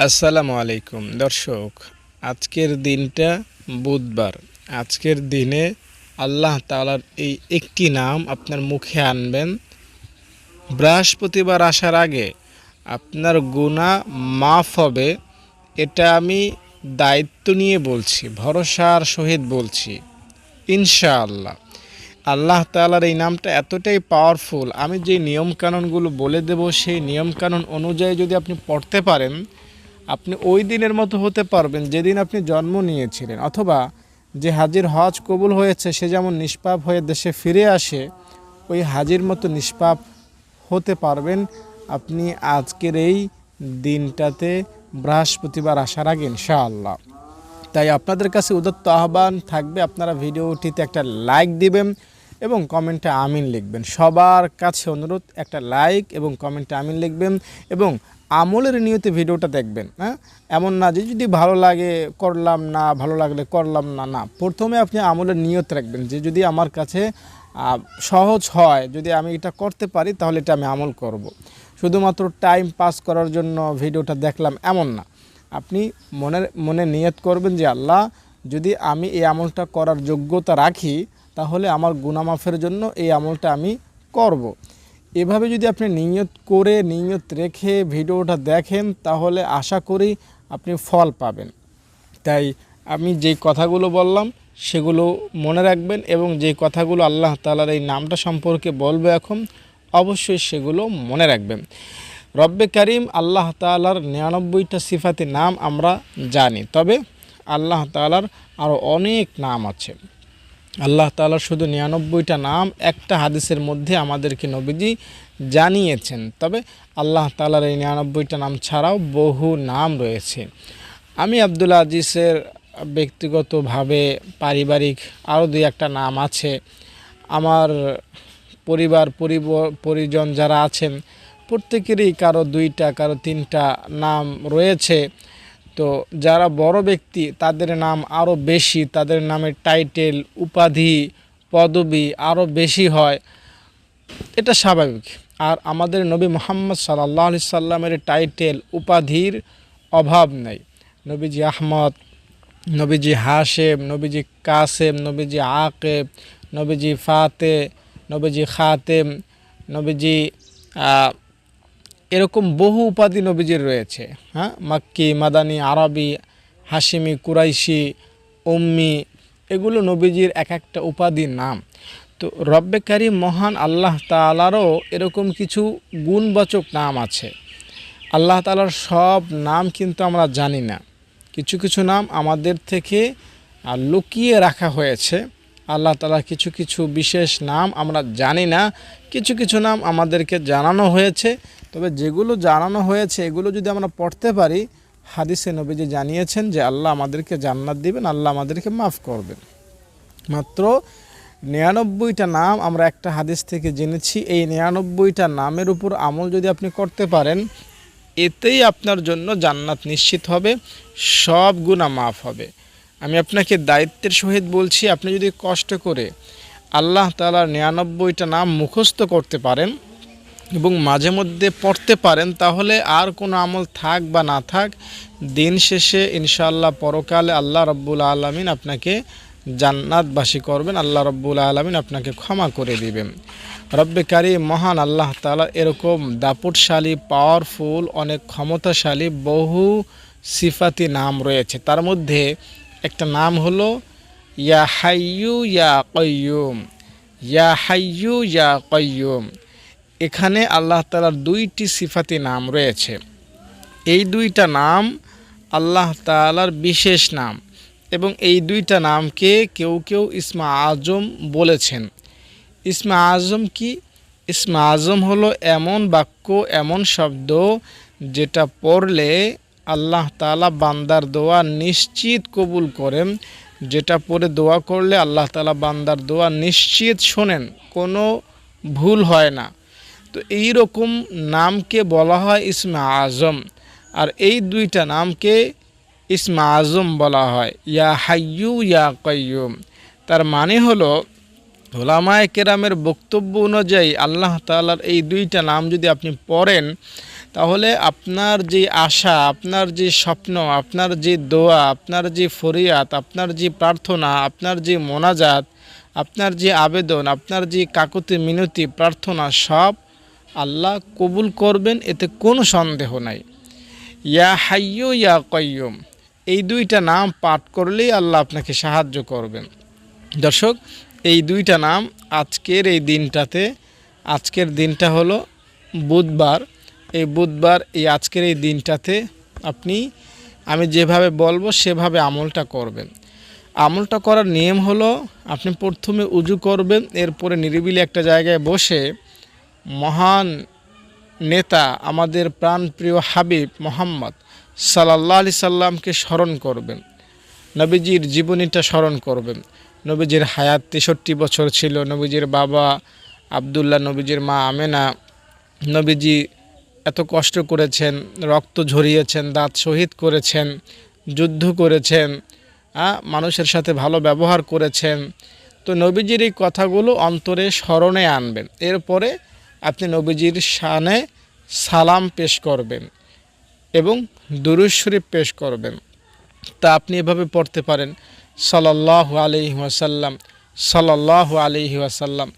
আসসালামু আলাইকুম দর্শক, আজকের দিনটা বুধবার। আজকের দিনে আল্লাহ তাআলার এই একটি নাম আপনার মুখে আনবেন। বৃহস্পতিবার আসার আগে আপনার গুনাহ মাফ হবে, এটা আমি দায়িত্ব নিয়ে বলছি, ভরসার সহিত বলছি ইনশাআল্লাহ। আল্লাহ তাআলার এই নামটা এতটাই পাওয়ারফুল, আমি যে নিয়মকানুনগুলো বলে দেব সেই নিয়মকানুন অনুযায়ী যদি আপনি পড়তে পারেন, আপনি ওই দিনের মতো হতে পারবেন যেদিন আপনি জন্ম নিয়েছিলেন, অথবা যে হাজির হজ কবুল হয়েছে সে যেমন নিষ্পাপ হয়ে দেশে ফিরে আসে, ওই হাজির মতো নিষ্পাপ হতে পারবেন আপনি আজকের এই দিনটাতে, বৃহস্পতিবার আসার আগে ইনশাআল্লাহ। তাই আপনাদের কাছে উদাত্ত আহ্বান থাকবে, আপনারা ভিডিওটিতে একটা লাইক দিবেন এবং কমেন্টে আমিন লিখবেন। সবার কাছে অনুরোধ, একটা লাইক এবং কমেন্টে আমিন লিখবেন এবং আমলের নিয়তে ভিডিওটা দেখবেন। এমন না যে যদি ভালো লাগে করলাম না, ভালো লাগলে করলাম না, না, প্রথমে আপনি আমলের নিয়ত রাখবেন যে যদি আমার কাছে সহজ হয়, যদি আমি এটা করতে পারি তাহলে এটা আমি আমল করব। শুধুমাত্র টাইম পাস করার জন্য ভিডিওটা দেখলাম এমন না, আপনি মনে নিয়ত করবেন যে আল্লাহ, যদি আমি এই আমলটা করার যোগ্যতা রাখি তাহলে আমার গুনাহ মাফের জন্য এই আমলটা আমি করব। এভাবে যদি আপনি নিয়ত করে, নিয়ত রেখে ভিডিওটা দেখেন তাহলে আশা করি আপনি ফল পাবেন। তাই আমি যেই কথাগুলো বললাম সেগুলো মনে রাখবেন এবং যেই কথাগুলো আল্লাহ তাআলার এই নামটা সম্পর্কে বলবো এখন, অবশ্যই সেগুলো মনে রাখবেন। রব্বে কারিম আল্লাহ তাআলার 99টা সিফাতি নাম আমরা জানি, তবে আল্লাহ তাআলার আরও অনেক নাম আছে। আল্লাহ তাআলার শুধু 99টা নাম একটা হাদিসের মধ্যে আমাদেরকে নবীজি জানিয়েছেন, তবে আল্লাহ তাআলার এই 99টা নাম ছাড়াও বহু নাম রয়েছে। আমি আব্দুল আজিজের ব্যক্তিগতভাবে পারিবারিক আরও 2-1টা নাম আছে। আমার পরিজন যারা আছেন প্রত্যেকেরই কারো 2টা কারো 3টা নাম রয়েছে। তো যারা বড় ব্যক্তি তাদের নাম আরও বেশি, তাদের নামের টাইটেল, উপাধি, পদবি আরও বেশি হয়, এটা স্বাভাবিক। আর আমাদের নবী মুহাম্মদ সাল্লাল্লাহু আলাইহি সাল্লামের টাইটেল, উপাধির অভাব নেই। নবীজি আহমদ, নবীজি হাশেম, নবীজি কাসেম, নবীজি আকেব, নবীজি ফাতে, নবীজি খাতেম, নবীজি এরকম বহু উপাধি নবীজির রয়েছে। মাক্কি, মাদানী, আরবি, হাশিমি, কুরাইশি, উম্মি, এগুলো নবীজির এক একটা উপাধির নাম। তো রব্বে কারিম মহান আল্লাহ তাআলারও এরকম কিছু গুণবাচক নাম আছে। আল্লাহ তাআলার সব নাম কিন্তু আমরা জানি না, কিছু কিছু নাম আমাদের থেকে লুকিয়ে রাখা হয়েছে। আল্লাহ তাআলার কিছু কিছু বিশেষ নাম আমরা জানি না, কিছু কিছু নাম আমাদেরকে জানানো হয়েছে। তবে যেগুলো জানানো হয়েছে এগুলো যদি আমরা পড়তে পারি, হাদিসে নবীজি জানিয়েছেন যে আল্লাহ আমাদেরকে জান্নাত দিবেন, আল্লাহ আমাদেরকে মাফ করবেন। মাত্র 99টা নাম আমরা একটা হাদিস থেকে জেনেছি। এই 99টা নামের উপর আমল যদি আপনি করতে পারেন, এতেই আপনার জন্য জান্নাত নিশ্চিত হবে, সব গুনাহ মাফ হবে। আমি আপনাকে দায়িত্বের সহিত বলছি, আপনি যদি কষ্ট করে আল্লাহ তাআলার 99টা নাম মুখস্থ করতে পারেন এবং মাঝে মধ্যে পড়তে পারেন, তাহলে আর কোনো আমল থাক বা না থাক, দিন শেষে ইনশাআল্লাহ পরকালে আল্লাহ রাব্বুল আলামিন আপনাকে জান্নাতবাসী করবেন, আল্লাহ রাব্বুল আলামিন আপনাকে ক্ষমা করে দিবেন। রব্বে কারিম মহান আল্লাহ তাআলা এরকম দাপুটশালী, পাওয়ারফুল, অনেক ক্ষমতাশালী বহু সিফাতি নাম রয়েছে। তার মধ্যে একটা নাম হলো ইয়া হাইয়ু ইয়া কাইয়ুম। ইয়া হাইয়ু ইয়া কাইয়ুম, এখানে আল্লাহ তাআলার 2টি সিফাতি নাম রয়েছে। এই 2টা নাম আল্লাহ তাআলার বিশেষ নাম এবং এই 2টা নামকে কেউ কেউ ইসমে আজম বলেছেন। ইসমে আজম কি? ইসমে আজম হলো এমন বাক্য, এমন শব্দ যেটা পড়লে আল্লাহ তাআলা বান্দার দোয়া নিশ্চিত কবুল করেন, যেটা পড়ে দোয়া করলে আল্লাহ তাআলা বান্দার দোয়া নিশ্চিত শোনেন, কোনো ভুল হয় না। তো এই রকম নামকে বলা হয় ইসমে আজম, আর এই 2টা নামকে ইসমে আজম বলা হয়, ইয়া হাইয়ু ইয়া কাইয়ুম। তার মানে হলো, উলামায়ে কেরামের বক্তব্য অনুযায়ী আল্লাহ তাআলার এই 2টা নাম যদি আপনি পড়েন তাহলে আপনার যে আশা, আপনার যে স্বপ্ন, আপনার যে দোয়া, আপনার যে ফরিয়াদ, আপনার যে প্রার্থনা, আপনার যে মোনাজাত, আপনার যে আবেদন, আপনার যে কাকুতি মিনতি প্রার্থনা, সব আল্লাহ কবুল করবেন, এতে কোনো সন্দেহ নাই। ইয়া হাইয়্যু ইয়া কাইয়্যুম, এই দুইটা নাম পাঠ করলেই আল্লাহ আপনাকে সাহায্য করবেন। দর্শক, এই দুইটা নাম আজকের এই দিনটাতে, আজকের দিনটা হলো বুধবার, এই বুধবার এই আজকের এই দিনটাতে আমি যেভাবে বলবো সেভাবে আমলটা করবেন। আমলটা করার নিয়ম হলো, আপনি প্রথমে উজু করবেন, এরপরে নিরিবিলি একটা জায়গায় বসে মহান নেতা আমাদের প্রাণপ্রিয় হাবিব মোহাম্মদ সাল্লাল্লাহু আলাইহি সাল্লামকে স্মরণ করবেন, নবীজির জীবনীটা স্মরণ করবেন। নবীজির হায়াত 63 বছর ছিল। নবীজির বাবা আবদুল্লাহ, নবীজির মা আমেনা, নবীজি এত কষ্ট করেছেন, রক্ত ঝরিয়েছেন, দাঁত শহীদ করেছেন, যুদ্ধ করেছেন, মানুষের সাথে ভালো ব্যবহার করেছেন। তো নবীজির এই কথাগুলো অন্তরে স্মরণে আনবেন। এরপরে আপনি নবীজির শানে সালাম পেশ করবেন এবং দুরূদ শরীফ পেশ করবেন। তা আপনি এভাবে পড়তে পারেন, সাল্লাল্লাহু আলাইহি ওয়াসাল্লাম, সাল্লাল্লাহু আলাইহি ওয়াসাল্লাম।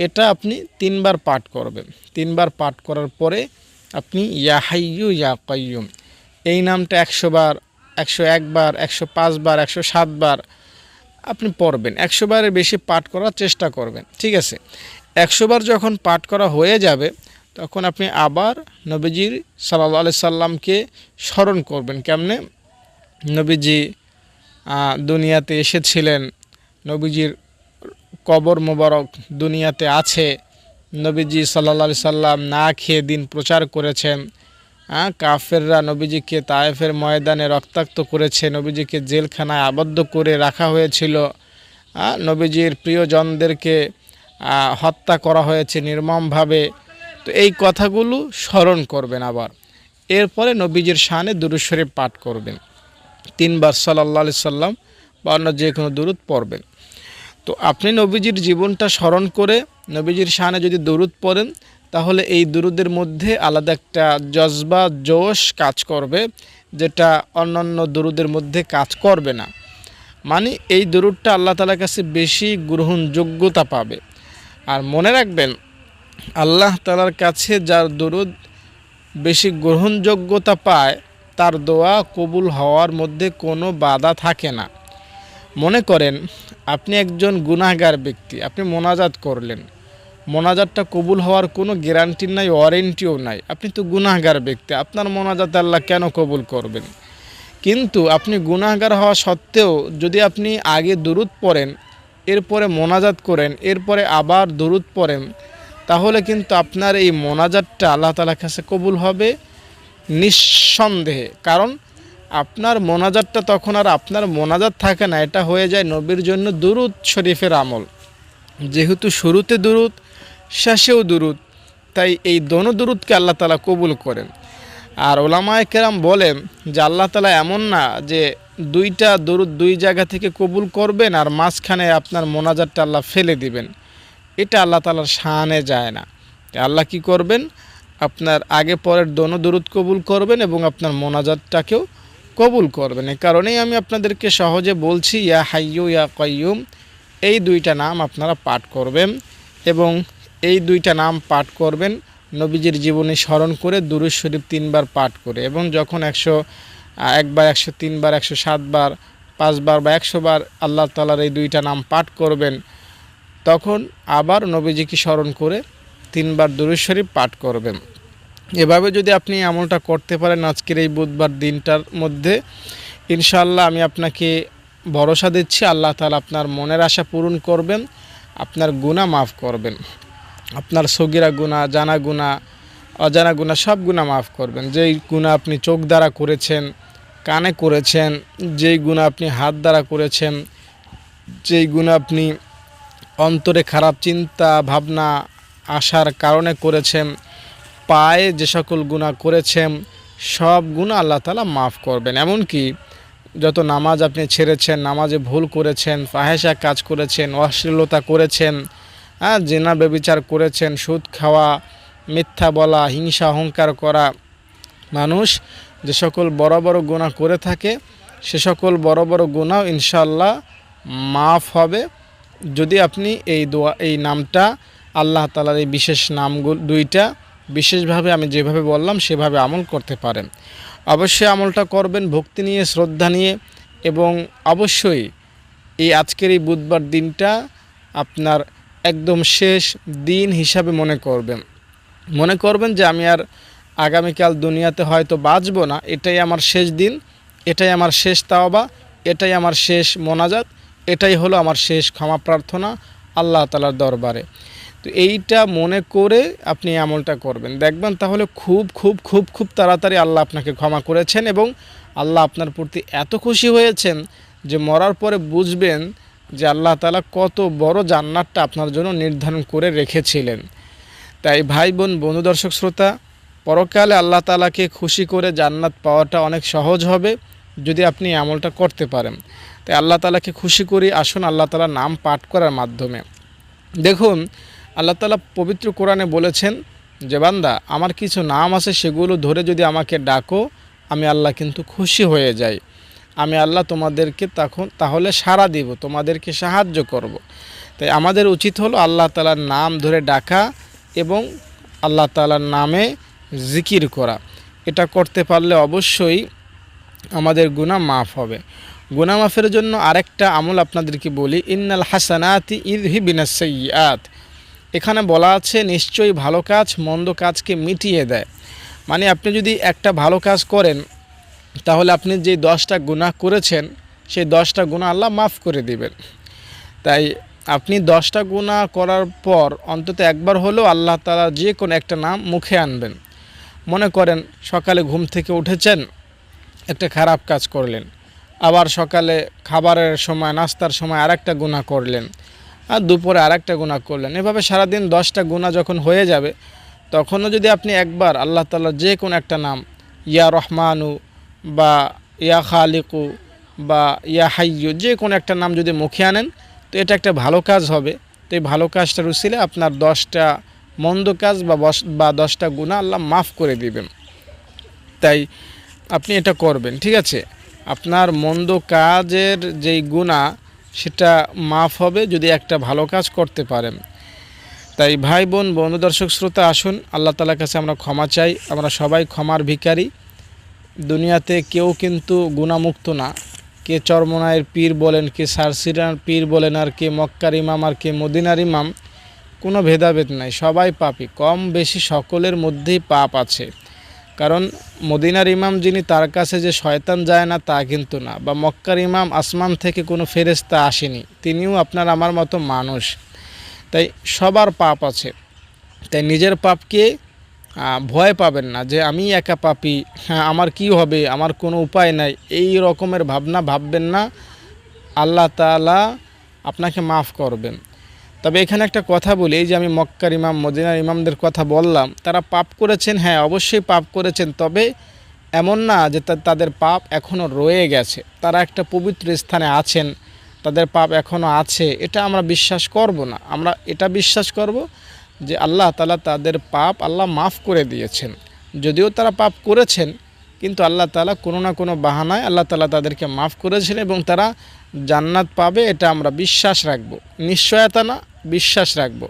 এটা আপনি 3 বার পাঠ করবেন। 3 বার পাঠ করার পরে আপনি ইয়া হাইয়্যু ইয়া কাইয়্যুম এই নামটা 100 বার, 101 বার, 105 বার, 107 বার আপনি পড়বেন। 100 বারের বেশি পাঠ করার চেষ্টা করবেন, ঠিক আছে? 100 বার যখন পাঠ করা হয়ে যাবে, তখন আপনি আবার নবীজির সাল্লাল্লাহু আলাইহি সাল্লামকে স্মরণ করবেন। কেমনে? নবীজি দুনিয়াতে এসেছিলেন, নবীজির কবর মোবারক দুনিয়াতে আছে, নবীজি সাল্লাল্লাহু আলাইহি সাল্লাম না খেয়ে দিন প্রচার করেছেন, কাফেররা নবীজিকে তায়েফের ময়দানে রক্তাক্ত করেছে, নবীজিকে জেলখানায় আবদ্ধ করে রাখা হয়েছিল, নবীজির প্রিয়জনদেরকে হত্যা করা হয়েছে নির্মমভাবে। তো এই কথাগুলো স্মরণ করবেন আবার। এরপরে নবীজির শানে দুরূদ শরীফ পাঠ করবেন, 3 বার সাল্লাল্লাহু আলাইহি সাল্লাম বা অন্য যে কোনো দুরূদ পড়বেন। তো আপনি নবীজির জীবনটা স্মরণ করে নবীজির শানে যদি দুরূদ পড়েন, তাহলে এই দুরূদের মধ্যে আলাদা একটা জজবা, জোশ কাজ করবে, যেটা অন্যান্য দুরূদের মধ্যে কাজ করবে না। মানে এই দুরূদটা আল্লাহ তাআলার কাছে বেশি গ্রহণযোগ্যতা পাবে। আর মনে রাখবেন, আল্লাহ তাআলার কাছে যার দুরূদ বেশি গ্রহণযোগ্যতা পায়, তার দোয়া কবুল হওয়ার মধ্যে কোনো বাধা থাকে না। মনে করেন আপনি একজন গুনাহগার ব্যক্তি, আপনি মোনাজাত করলেন, মোনাজাতটা কবুল হওয়ার কোনো গ্যারান্টি নাই, ওয়ারেন্টিও নাই। আপনি তো গুনাহগার ব্যক্তি, আপনার মোনাজাত আল্লাহ কেন কবুল করবেন? কিন্তু আপনি গুনাহগার হওয়া সত্ত্বেও যদি আপনি আগে দুরূদ পড়েন, এরপরে মোনাজাত করেন, এরপরে আবার দুরূদ পড়েন, তাহলে কিন্তু আপনার এই মোনাজাতটা আল্লাহ তাআলার কাছে কবুল হবে নিঃসন্দেহে। কারণ আপনার মোনাজাতটা তখন আর আপনার মোনাজাত থাকে না, এটা হয়ে যায় নবীর জন্য দুরূদ শরীফের আমল। যেহেতু শুরুতে দুরূদ, শেষেও দুরূদ, তাই এই দোনো দুরূদকে আল্লাহ তাআলা কবুল করেন। আর ওলামায়ে কেরাম বলেন যে আল্লাহ তাআলা এমন না যে 2টা দুরূদ 2 জায়গা থেকে কবুল করবেন আর মাঝখানে আপনার মোনাজাতটা আল্লাহ ফেলে দিবেন। এটা আল্লাহ তাআলার শানে যায় না। আল্লাহ কি করবেন? আপনার আগে পরের দোনো দুরূদ কবুল করবেন এবং আপনার মোনাজাতটাকেও কবুল করবেন। এই কারণেই আমি আপনাদেরকে সহজে বলছি, ইয়া হাইয়্যু ইয়া কাইয়্যুম এই 2টা নাম আপনারা পাঠ করবেন এবং এই 2টা নাম পাঠ করবেন নবীজির জীবনী স্মরণ করে, দুরূদ শরীফ 3 বার পাঠ করে। এবং যখন 101 বার, 103 বার, 107 বার, 5 বার বা 100 বার আল্লাহ তাআলার এই 2টা নাম পাঠ করবেন, তখন আবার নবীজিকে স্মরণ করে 3 বার দুরূদ শরীফ পাঠ করবেন। এভাবে যদি আপনি আমলটা করতে পারেন আজকের এই বুধবার দিনটার মধ্যে, ইনশাআল্লাহ আমি আপনাকে ভরসা দিচ্ছি আল্লাহ তাআলা আপনার মনের আশা পূরণ করবেন, আপনার গুনাহ মাফ করবেন, আপনার সগীরা গুনাহ, জানা গুনাহ, অজানা গুনাহ সব গুনাহ মাফ করবেন। যেই গুনাহ আপনি চোখ দ্বারা করেছেন, কানে করেছেন, যেই গুনাহ আপনি হাত দ্বারা করেছেন, যেই গুনাহ আপনি অন্তরে খারাপ চিন্তা ভাবনা আসার কারণে করেছেন, পায়ে যে সকল গুনাহ করেছেন, সব গুনাহ আল্লাহ তাআলা মাফ করবেন। এমনকি যত নামাজ আপনি ছেড়েছেন, নামাজে ভুল করেছেন, ফাহেশা কাজ করেছেন, অশ্লীলতা করেছেন, জিনা ব্যভিচার করেছেন, সুদ খাওয়া, মিথ্যা বলা, হিংসা অহংকার করা, মানুষ যে সকল বড় বড় গুনাহ করে থাকে সে সকল বড় বড় গুনাহ ইনশাআল্লাহ মাফ হবে যদি আপনি এই নামটা আল্লাহ তাআলার এই বিশেষ নামগুলো দুইটা বিশেষভাবে আমি যেভাবে বললাম সেভাবে আমল করতে পারেন। অবশ্যই আমলটা করবেন ভক্তি নিয়ে, শ্রদ্ধা নিয়ে, এবং অবশ্যই এই আজকের এই বুধবার দিনটা আপনার একদম শেষ দিন হিসাবে মনে করবেন যে আমি আর আগামীকাল দুনিয়াতে হয়তো বাঁচব না, এটাই আমার শেষ দিন, এটাই আমার শেষ তাওবা, এটাই আমার শেষ মোনাজাত, এটাই হলো আমার শেষ ক্ষমা প্রার্থনা আল্লাহ তাআলার দরবারে। তো এইটা মনে করে আপনি আমলটা করবেন, দেখবেন তাহলে খুব খুব খুব খুব তাড়াতাড়ি আল্লাহ আপনাকে ক্ষমা করেছেন এবং আল্লাহ আপনার প্রতি এত খুশি হয়েছেন যে মরার পরে বুঝবেন যে আল্লাহ তাআলা কত বড় জান্নাতটা আপনার জন্য নির্ধারণ করে রেখেছিলেন। তাই ভাই বোন, বন্ধু, দর্শক শ্রোতা, পরকালে আল্লাহ তাআলাকে খুশি করে জান্নাত পাওয়াটা অনেক সহজ হবে যদি আপনি আমলটা করতে পারেন। তাই আল্লাহ তাআলাকে খুশি করি, আসুন আল্লাহ তাআলার নাম পাঠ করার মাধ্যমে। দেখুন আল্লাহ তাআলা পবিত্র কোরআনে বলেছেন যে বান্দা আমার কিছু নাম আছে সেগুলো ধরে যদি আমাকে ডাকো আমি আল্লাহ কিন্তু খুশি হয়ে যাই, আমি আল্লাহ তোমাদেরকে তাহলে সাড়া দিব, তোমাদেরকে সাহায্য করব। তাই আমাদের উচিত হলো আল্লাহ তাআলার নাম ধরে ডাকা এবং আল্লাহ তাআলার নামে জিকির করা। এটা করতে পারলে অবশ্যই আমাদের গুনাহ মাফ হবে। গুনাহ মাফের জন্য আরেকটা আমল আপনাদেরকে বলি, ইন্নাল হাসানাতি ইযহিবিনাস সাইয়্যাত। এখানে বলা আছে নিশ্চয়ই ভালো কাজ মন্দ কাজকে মিটিয়ে দেয়। মানে আপনি যদি একটা ভালো কাজ করেন তাহলে আপনি যে 10টা গুনাহ করেছেন সেই 10টা গুনাহ আল্লাহ মাফ করে দিবেন। তাই আপনি 10টা গুনাহ করার পর অন্তত একবার হলেও আল্লাহ তাআলা যে কোনো একটা নাম মুখে আনবেন। মনে করেন সকালে ঘুম থেকে উঠেছেন, একটা খারাপ কাজ করলেন, আবার সকালে খাবারের সময় নাস্তার সময় আরেকটা গুনাহ করলেন, আর দুপুরে আরেকটা গুনাহ করলেন, এভাবে সারাদিন 10টা গুনাহ যখন হয়ে যাবে তখনও যদি আপনি একবার আল্লাহ তাআলার যে কোনো একটা নাম, ইয়া রহমানু বা ইয়া খালিকু বা ইয়া হাইয়ু, যে কোনো একটা নাম যদি মুখে আনেন তো এটা একটা ভালো কাজ হবে। তো এই ভালো কাজটার উসিলে আপনার 10টা মন্দ কাজ বা 10টা গুনাহ আল্লাহ মাফ করে দিবেন। তাই আপনি এটা করবেন, ঠিক আছে? আপনার মন্দ কাজের যেই গুনাহ সেটা মাফ হবে যদি একটা ভালো কাজ করতে পারেন। তাই ভাই বোন, বন্ধু, দর্শক শ্রোতা, আসুন আল্লাহ তাআলার কাছে আমরা ক্ষমা চাই। আমরা সবাই ক্ষমার ভিখারি। দুনিয়াতে কেউ কিন্তু গুনাহমুক্ত না। কে চরমনায়ের পীর বলেন, কে সারসিরার পীর বলেন, আর কে মক্কার ইমাম আর কে মদিনার ইমাম, কোনো ভেদাভেদ নাই, সবাই পাপী। কম বেশি সকলের মধ্যেই পাপ আছে। কারণ মদিনার ইমাম যিনি তার কাছে যে শয়তান যায় না তা কিন্তু না, বা মক্কার ইমাম আসমান থেকে কোনো ফেরেশতা আসেনি, তিনিও আপনার আমার মতো মানুষ। তাই সবার পাপ আছে। তাই নিজের পাপকে ভয় পাবেন না যে আমি একা পাপী, হ্যাঁ আমার কি হবে, আমার কোনো উপায় নাই, এই রকমের ভাবনা ভাববেন না। আল্লাহ তাআলা আপনাকে মাফ করবেন। তবে এখানে একটা কথা বলি, এই যে আমি মক্কার ইমাম মদিনার ইমামদের কথা বললাম, তারা পাপ করেছেন, হ্যাঁ অবশ্যই পাপ করেছেন, তবে এমন না যে তাদের পাপ এখনও রয়ে গেছে। তারা একটা পবিত্র স্থানে আছেন, তাদের পাপ এখনও আছে, এটা আমরা বিশ্বাস করব না। আমরা এটা বিশ্বাস করব যে আল্লাহ তাআলা তাদের পাপ আল্লাহ মাফ করে দিয়েছেন। যদিও তারা পাপ করেছেন কিন্তু আল্লাহ তাআলা কোনো না কোনো বাহানায় আল্লাহ তাআলা তাদেরকে মাফ করেছেন এবং তারা জান্নাত পাবে, এটা আমরা বিশ্বাস রাখব। নিশ্চয়তা না, বিশ্বাস রাখব।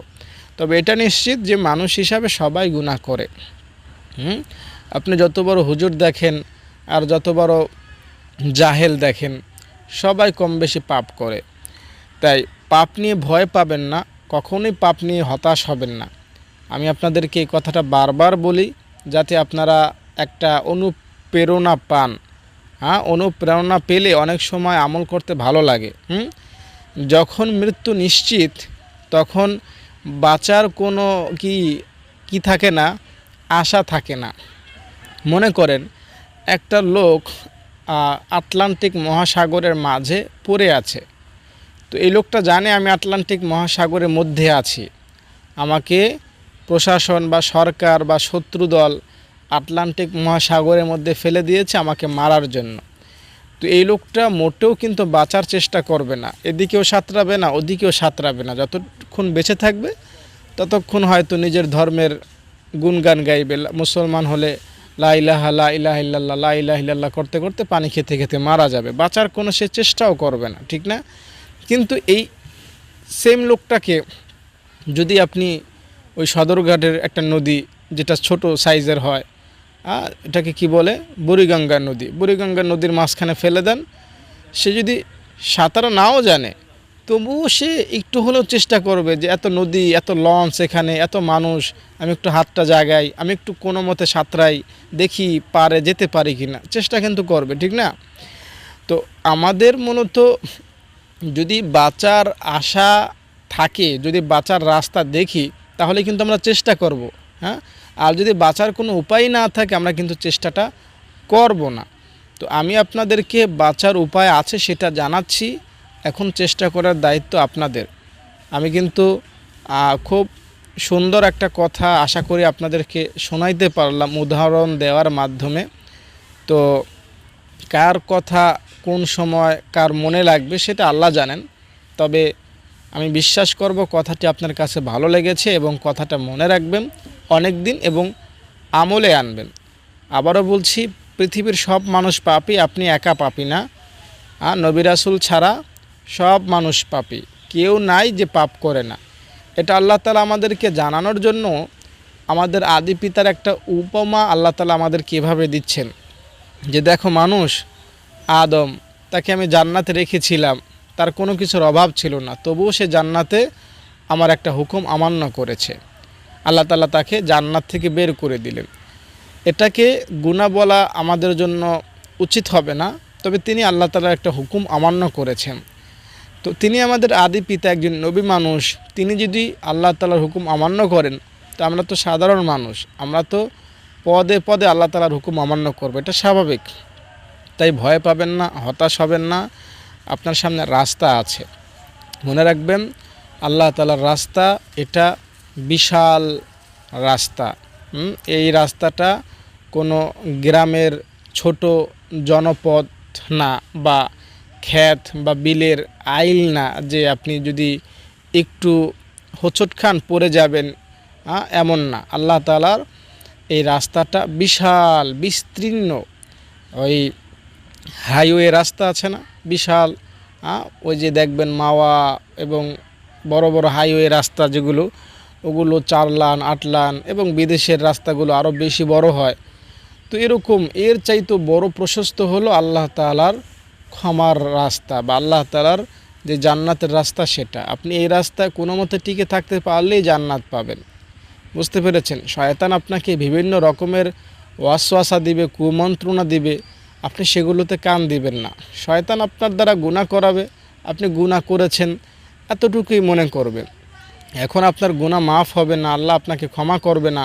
তবে এটা নিশ্চিত যে মানুষ হিসাবে সবাই গুনাহ করে। আপনি যত বড় হুজুর দেখেন আর যত বড় জাহেল দেখেন, সবাই কম বেশি পাপ করে। তাই পাপ নিয়ে ভয় পাবেন না, কখনোই পাপ নিয়ে হতাশ হবেন না। আমি আপনাদেরকে এই কথাটা বারবার বলি যাতে আপনারা একটা অনুপ্রেরণা পান। অনুপ্রেরণা পেলে অনেক সময় আমল করতে ভালো লাগে। যখন মৃত্যু নিশ্চিত তখন বাঁচার কোনো কি থাকে না, আশা থাকে না। মনে করেন একটা লোক আটলান্টিক মহাসাগরের মাঝে পড়ে আছে। তো এই লোকটা জানে আমি আটলান্টিক মহাসাগরের মধ্যে আছি, আমাকে প্রশাসন বা সরকার বা শত্রুদল আটলান্টিক মহাসাগরের মধ্যে ফেলে দিয়েছে আমাকে মারার জন্য। তো এই লোকটা মোটেও কিন্তু বাঁচার চেষ্টা করবে না, এদিকেও সাঁতরাবে না ওদিকেও সাঁতরাবে না। যতক্ষণ বেঁচে থাকবে ততক্ষণ হয়তো নিজের ধর্মের গুণগান গাইবে। মুসলমান হলে লা ইলাহা লা ইলাহা ইল্লাল্লাহ লা ইলাহা ইল্লাল্লাহ করতে করতে পানি খেতে খেতে মারা যাবে, বাঁচার কোনো সে চেষ্টাও করবে না, ঠিক না? কিন্তু এই সেম লোকটাকে যদি আপনি ওই সদরঘাটের একটা নদী যেটা ছোট সাইজের হয়, এটাকে কি বলে, বুড়িগঙ্গা নদী, বুড়িগঙ্গা নদীর মাঝখানে ফেলে দেন, সে যদি সাঁতার নাও জানে তবুও সে একটু হলেও চেষ্টা করবে যে এত নদী, এত লঞ্চ, এখানে এত মানুষ, আমি একটু হাতটা জাগাই, আমি একটু কোনো মতে সাঁতরাই, দেখি পারে যেতে পারি কি না, চেষ্টা কিন্তু করবে, ঠিক না? তো আমাদের মূলত যদি বাঁচার আশা থাকে, যদি বাঁচার রাস্তা দেখি, তাহলে কিন্তু আমরা চেষ্টা করব, হ্যাঁ। আর যদি বাঁচার কোনো উপায় না থাকে, আমরা কিন্তু চেষ্টাটা করব না। তো আমি আপনাদেরকে বাঁচার উপায় আছে সেটা জানাচ্ছি, এখন চেষ্টা করার দায়িত্ব আপনাদের। আমি কিন্তু খুব সুন্দর একটা কথা আশা করি আপনাদেরকে শোনাইতে পারলাম উদাহরণ দেওয়ার মাধ্যমে। তো কার কথা কোন সময় কার মনে লাগবে সেটা আল্লাহ জানেন, তবে আমি বিশ্বাস করব কথাটি আপনার কাছে ভালো লেগেছে এবং কথাটা মনে রাখবেন অনেক দিন এবং আমলে আনবেন। আবারও বলছি, পৃথিবীর সব মানুষ পাপী, আপনি একা পাপী না। নবী রাসূল ছাড়া সব মানুষ পাপী, কেউ নাই যে পাপ করে না। এটা আল্লাহ তাআলা আমাদেরকে জানানোর জন্য আমাদের আদি পিতার একটা উপমা আল্লাহ তাআলা আমাদের কীভাবে দিচ্ছেন, যে দেখো মানুষ আদম, তাকে আমি জান্নাতে রেখেছিলাম, তার কোনো কিছুর অভাব ছিল না, তবুও সে জান্নাতে আমার একটা হুকুম অমান্য করেছে, আল্লাহ তাআলা তাকে জান্নাত থেকে বের করে দিলেন। এটাকে গুনাহ বলা আমাদের জন্য উচিত হবে না, তবে তিনি আল্লাহ তাআলার একটা হুকুম অমান্য করেছেন। তো তিনি আমাদের আদি পিতা, একজন নবী মানুষ, তিনি যদি আল্লাহ তাআলার হুকুম অমান্য করেন, তো আমরা তো সাধারণ মানুষ, আমরা তো পদে পদে আল্লাহ তাআলার হুকুম অমান্য করব, এটা স্বাভাবিক। তাই ভয় পাবেন না, হতাশ হবেন না, আপনার সামনে রাস্তা আছে। মনে রাখবেন, আল্লাহ তাআলার রাস্তা এটা বিশাল রাস্তা। এই রাস্তাটা কোনো গ্রামের ছোট জনপদ না, বা ক্ষেত বা বিলের আইল না, যে আপনি যদি একটু হোঁচট খান পড়ে যাবেন, এমন না। আল্লাহ তাআলার এই রাস্তাটা বিশাল বিস্তীর্ণ, ওই হাইওয়ে রাস্তা আছে না বিশাল, ওই যে দেখবেন মাওয়া এবং বড় বড় হাইওয়ে রাস্তা যেগুলো, ওগুলো 4 লান 8 লান, এবং বিদেশের রাস্তাগুলো আরও বেশি বড় হয়। তো এরকম এর চাইতে বড় প্রশস্ত হলো আল্লাহ তাআলার ক্ষমার রাস্তা, বা আল্লাহ তাআলার যে জান্নাতের রাস্তা, সেটা আপনি এই রাস্তায় কোনো মতে টিকে থাকতে পারলেই জান্নাত পাবেন। বুঝতে পেরেছেন? শয়তান আপনাকে বিভিন্ন রকমের ওয়াসওয়াসা দিবে, কুমন্ত্রণা দিবে, আপনি সেগুলোতে কান দিবেন না। শয়তান আপনার দ্বারা গুনাহ করাবে, আপনি গুনাহ করেছেন এতটুকুই মনে করবেন। এখন আপনার গুনাহ মাফ হবে না, আল্লাহ আপনাকে ক্ষমা করবে না,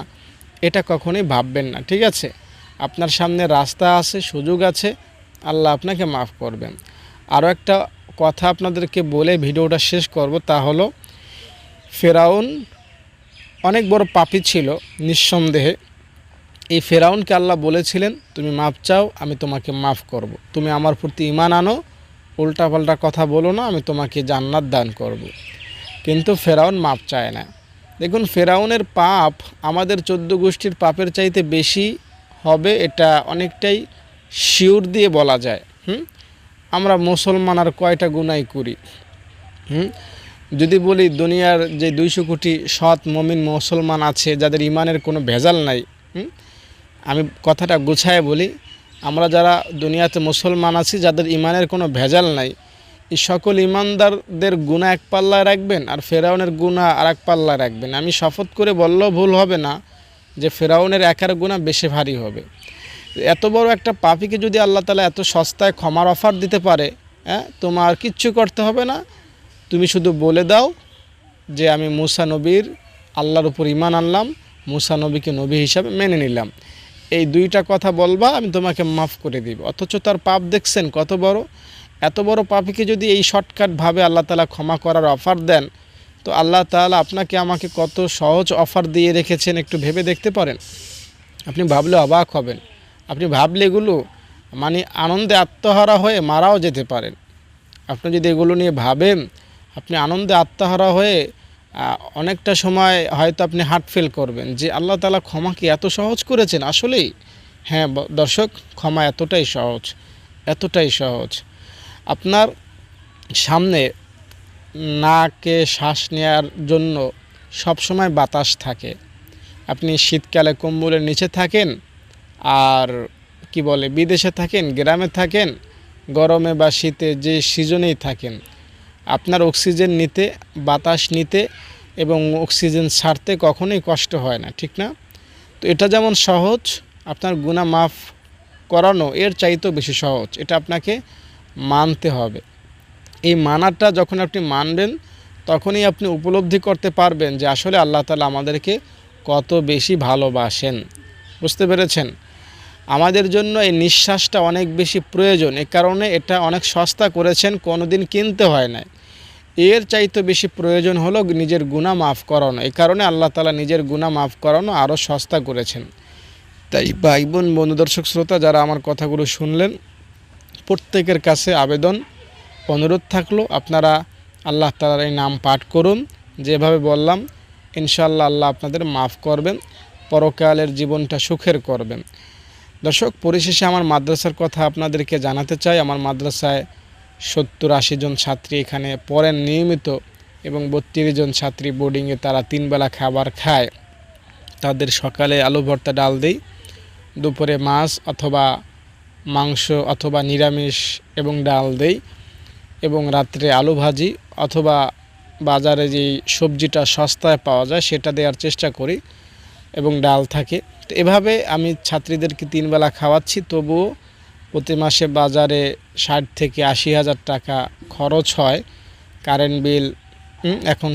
এটা কখনোই ভাববেন না, ঠিক আছে? আপনার সামনে রাস্তা আছে, সুযোগ আছে, আল্লাহ আপনাকে মাফ করবেন। আরও একটা কথা আপনাদেরকে বলে ভিডিওটা শেষ করব, তা হলো ফেরাউন অনেক বড় পাপী ছিল নিঃসন্দেহে। এই ফেরাউনকে আল্লাহ বলেছিলেন, তুমি মাফ চাও, আমি তোমাকে মাফ করব, তুমি আমার প্রতি ঈমান আনো, উল্টাপাল্টা কথা বলো না, আমি তোমাকে জান্নাত দান করব। কিন্তু ফেরাউন মাফ চায় না। দেখুন, ফেরাউনের পাপ আমাদের 14 গোষ্ঠীর পাপের চাইতে বেশি হবে, এটা অনেকটাই শিওর দিয়ে বলা যায়। আমরা মুসলমান আর কয়টা গুনাহ করি? যদি বলি দুনিয়ার যে 200 কোটি সৎ মুমিন মুসলমান আছে যাদের ঈমানের কোনো ভেজাল নাই, আমি কথাটা গুছায় বলি, আমরা যারা দুনিয়াতে মুসলমান আছি যাদের ঈমানের কোনো ভেজাল নাই, এই সকল ঈমানদারদের গুনাহ এক পাল্লায় রাখবেন আর ফেরাউনের গুনাহ আর এক পাল্লায় রাখবেন। আমি শপথ করে বললেও ভুল হবে না যে ফেরাউনের একার গুনাহ বেশি ভারী হবে। এত বড় একটা পাপীকে যদি আল্লাহ তাআলা এত সস্তায় ক্ষমার অফার দিতে পারে, তোমার কিচ্ছু করতে হবে না, তুমি শুধু বলে দাও যে আমি মুসা নবীর আল্লাহর উপর ঈমান আনলাম, মুসা নবীকে নবী হিসাবে মেনে নিলাম, এই 2টা কথা বলবা, আমি তোমাকে মাফ করে দিব। অথচ তার পাপ দেখছেন কত বড়। এত বড় পাপীকে যদি এই শর্টকাটভাবে আল্লাহ তাআলা ক্ষমা করার অফার দেন, তো আল্লাহ তাআলা আপনাকে আমাকে কত সহজ অফার দিয়ে রেখেছেন, একটু ভেবে দেখতে পারেন। আপনি ভাবলে অবাক হবেন। আপনি ভাবলে এগুলো মানে আনন্দে আত্মহারা হয়ে মারাও যেতে পারেন। আপনি যদি এগুলো নিয়ে ভাবেন, আপনি আনন্দে আত্মহারা হয়ে অনেকটা সময় হয়তো আপনি হার্ট ফেল করবেন যে আল্লাহ তাআলা ক্ষমা কি এত সহজ করেছেন আসলেই। হ্যাঁ দর্শক, ক্ষমা এতটাই সহজ, এতটাই সহজ। আপনার সামনে নাকে শ্বাস নেওয়ার জন্য সবসময় বাতাস থাকে। আপনি শীতকালে কম্বলের নিচে থাকেন, আর কি বলে বিদেশে থাকেন, গ্রামে থাকেন, গরমে বা শীতে যে সিজনেই থাকেন, আপনার অক্সিজেন নিতে, বাতাস নিতে এবং অক্সিজেন ছাড়তে কখনোই কষ্ট হয় না, ঠিক না? তো এটা যেমন সহজ, আপনার গুনাহ মাফ করানো এর চাইতেও বেশি সহজ। এটা আপনাকে মানতে হবে। এই মানাটা যখন আপনি মানবেন, তখনই আপনি উপলব্ধি করতে পারবেন যে আসলে আল্লাহ তাআলা আমাদেরকে কত বেশি ভালোবাসেন। বুঝতে পেরেছেন? আমাদের জন্য এই নিঃশ্বাসটা অনেক বেশি প্রয়োজন, এ কারণে এটা অনেক সস্তা করেছেন, কোনো দিন কিনতে হয় না। এর চাইতে বেশি প্রয়োজন হলো নিজের গুনাহ মাফ করানো, এই কারণে আল্লাহ তাআলা নিজের গুনাহ মাফ করানো আরও সস্তা করেছেন। তাই ভাই বোন, বন্ধু, দর্শক, শ্রোতা যারা আমার কথাগুলো শুনলেন, প্রত্যেকের কাছে আবেদন, অনুরোধ থাকলো, আপনারা আল্লাহ তাআলার এই নাম পাঠ করুন। যেভাবে বললাম, ইনশাআল্লাহ আল্লাহ আপনাদের মাফ করবেন, পরকালের জীবনটা সুখের করবেন। দর্শক, পরিশেষে আমার মাদ্রাসার কথা আপনাদেরকে জানাতে চাই। আমার মাদ্রাসায় 70-80 জন ছাত্রী এখানে পড়েন নিয়মিত, এবং 32 জন ছাত্রী বোর্ডিংয়ে, তারা 3 বেলা খাবার খায়। তাদের সকালে আলু ভর্তা ডাল দেই, দুপুরে মাছ অথবা মাংস অথবা নিরামিষ এবং ডাল দেই, এবং রাত্রে আলু ভাজি অথবা বাজারে যেই সবজিটা সস্তায় পাওয়া যায় সেটা দেওয়ার চেষ্টা করি, এবং ডাল থাকে। তো এভাবে আমি ছাত্রীদেরকে 3 বেলা খাওয়াচ্ছি। তবুও প্রতি মাসে বাজারে 60 থেকে 80 হাজার টাকা খরচ হয়। কারেন্ট বিল এখন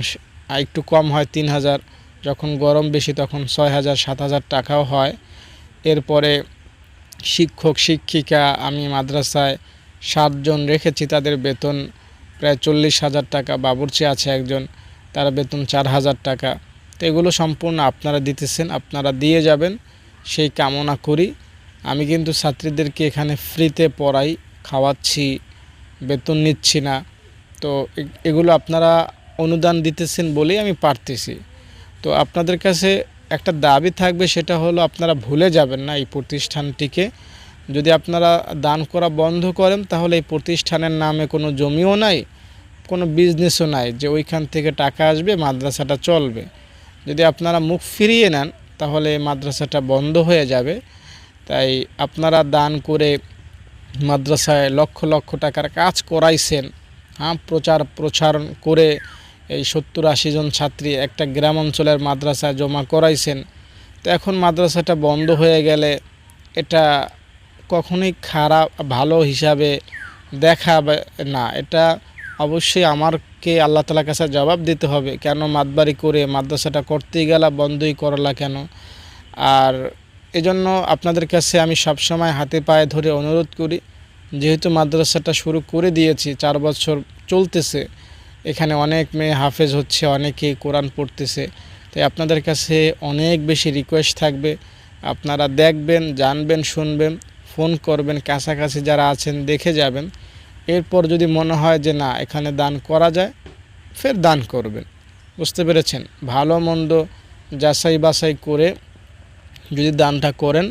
একটু কম হয়, 3,000, যখন গরম বেশি তখন 6,000 7,000 টাকাও হয়। এরপরে শিক্ষক শিক্ষিকা আমি মাদ্রাসায় 7 জন রেখেছি, তাদের বেতন প্রায় 40,000 টাকা। বাবুর্চি আছে একজন, তার বেতন 4,000 টাকা। তো এগুলো সম্পূর্ণ আপনারা দিতেছেন, আপনারা দিয়ে যাবেন সেই কামনা করি। আমি কিন্তু ছাত্রীদেরকে এখানে ফ্রিতে পড়াই, খাওয়াচ্ছি, বেতন নিচ্ছি না। তো এগুলো আপনারা অনুদান দিতেছেন বলেই আমি পারতেছি। তো আপনাদের কাছে একটা দাবি থাকবে, সেটা হলো আপনারা ভুলে যাবেন না এই প্রতিষ্ঠানটিকে। যদি আপনারা দান করা বন্ধ করেন, তাহলে এই প্রতিষ্ঠানের নামে কোনো জমিও নাই, কোনো বিজনেসও নাই যে ওইখান থেকে টাকা আসবে মাদ্রাসাটা চলবে। যদি আপনারা মুখ ফিরিয়ে নেন, তাহলে মাদ্রাসাটা বন্ধ হয়ে যাবে। তাই আপনারা দান করে মাদ্রাসায় লক্ষ লক্ষ টাকার কাজ করাইছেন, প্রচার করে এই 70-80 জন ছাত্রী একটা গ্রাম অঞ্চলের মাদ্রাসায় জমা করাইছেন। তো এখন মাদ্রাসাটা বন্ধ হয়ে গেলে এটা কখনোই খারাপ ভালো হিসাবে দেখা না। এটা অবশ্যই আমাকে আল্লাহ তাআলার কাছে জবাব দিতে হবে, কেন মাতবাড়ি করে মাদ্রাসাটা করতেই গেলা, বন্ধই করলা কেন? আর এজন্য আপনাদের কাছে আমি সবসময় হাতে পায়ে ধরে অনুরোধ করি, যেহেতু মাদ্রাসাটা শুরু করে দিয়েছি, 4 বছর চলতেছে, এখানে অনেক মেয়ে হাফেজ হচ্ছে, অনেকেই কোরআন পড়তেছে। তাই আপনাদের কাছে অনেক বেশি রিকোয়েস্ট থাকবে, আপনারা দেখবেন, জানবেন, শুনবেন, ফোন করবেন, কাছাকাছি যারা আছেন দেখে যাবেন। এরপর যদি মনে হয় যে না এখানে দান করা যায়, ফের দান করবেন। বুঝতে পেরেছেন? ভালো মন্দ যাচাই বাছাই করে যদি দানটা করেন,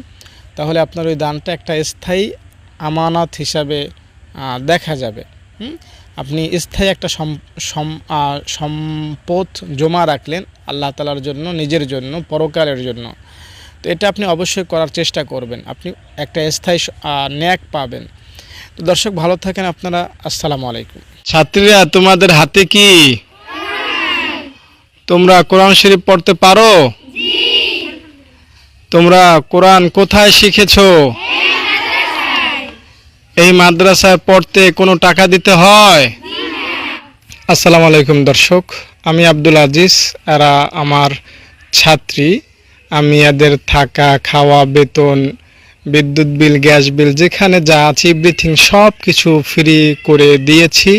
তাহলে আপনার ওই দানটা একটা স্থায়ী আমানত হিসাবে দেখা যাবে। আপনি স্থায়ী একটা সম্পদ জমা রাখলেন আল্লাহ তাআলার জন্য, নিজের জন্য, পরকালের জন্য। তো এটা আপনি অবশ্যই করার চেষ্টা করবেন, আপনি একটা স্থায়ী ন্যাক পাবেন। তো দর্শক, ভালো থাকেন আপনারা। আসসালামু আলাইকুম। ছাত্রীরা, তোমাদের হাতে কি? তোমরা কোরআন শরীফ পড়তে পারো? তোমরা কোরআন কোথায় শিখেছো? এই মাদ্রাসায় পড়তে কোনো টাকা দিতে হয়? আসসালামু আলাইকুম দর্শক, আমি আব্দুল আজিজ, এরা আমার ছাত্রী। আমি এদের থাকা, খাওয়া, বেতন, বিদ্যুৎ বিল, গ্যাস বিল, যেখানে যা আছে এভরিথিং সব কিছু ফ্রি করে দিয়েছি।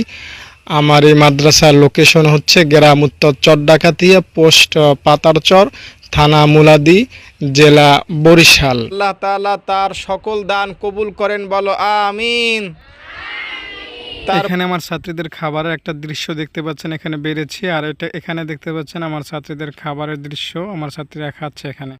আমার এই মাদ্রাসার লোকেশন হচ্ছে গ্রাম উত্তর চরডাকাতিয়া, পোস্ট পাতারচর, থানা মুলাদি, জেলা বরিশাল। আল্লাহ তাআলা তার সকল দান কবুল করেন, বলো আমিন। এখানে আমার ছাত্রীদের খাবারের একটা দৃশ্য দেখতে পাচ্ছেন, এখানে বেড়েছি, আর এটা এখানে দেখতে পাচ্ছেন আমার ছাত্রীদের খাবারের দৃশ্য, আমার ছাত্রীরা খাচ্ছে এখানে।